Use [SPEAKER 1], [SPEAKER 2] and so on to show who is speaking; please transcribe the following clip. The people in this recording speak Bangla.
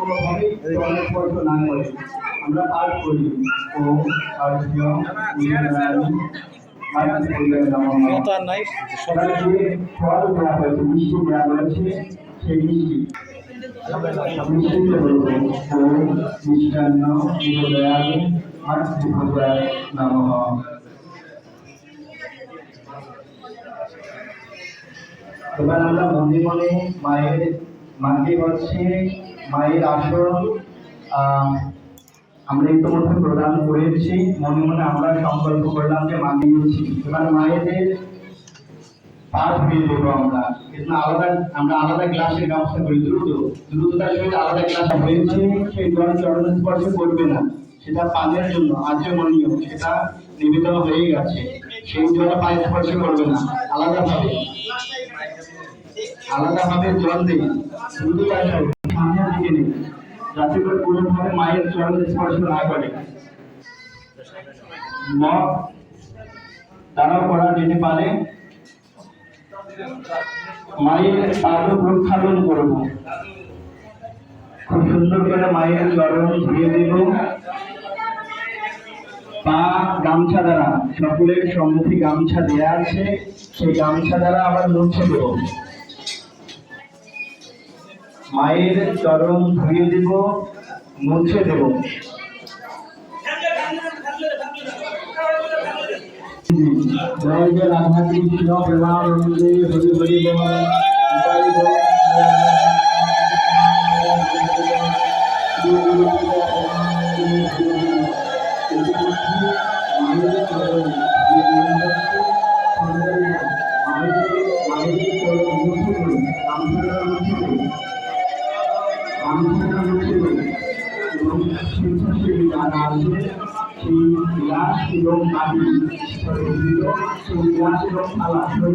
[SPEAKER 1] কোনোভাবেই চরণের স্পর্শ না করে আমরা পাঠ করি ও ফল দেওয়া হয়েছে, মিষ্টি দেওয়া হয়েছে, সেই মিষ্টিতে বলবো মিষ্টান্ন দয়ালু মাতৃভূতায় নমঃ। এবার আমরা মনে মনে মায়ের মাকে হচ্ছে মায়ের আসন আমরা ইতিমধ্যে প্রদান করেছি। মনে মনে আমরা সংকল্প করলাম যে মা দিয়েছি। এবার মায়েদের পাঠ হয়ে দেবো আমরা, কিন্তু আমরা আলাদা গ্লাসের ব্যবস্থা করি। দ্রুততার সহিত আলাদা গ্লাস হয়েছে, সেই জল চরণ স্পর্শ করবে না, সেটা পানের জন্য আচমনীয়, সেটা নিবেদন হয়ে গেছে, সেই জল পায়ে স্পর্শ করবে না। আলাদাভাবে জল দিই, দ্রুততার সহিত সামনের দিকে নেই, যাতে করে কোনোভাবে মায়ের চরণ স্পর্শ না করে। মগ দ্বারাও করা যেতে পারে। মায়ের পাদ প্রক্ষালন করব, খুব সুন্দর করে মায়ের চরণ ধুয়ে দেব। পা গামছা দ্বারা, সকলের সম্মুখে গামছা দেয়া আছে, সেই গামছা দ্বারা আবার মুছে দেব। মায়ের চরণ ধুয়ে দেব, মুছে দেব। জয় জয় রাধা কৃষ্ণ প্রেমানন্দে হরি হরি বল। সেই গ্লাস এবং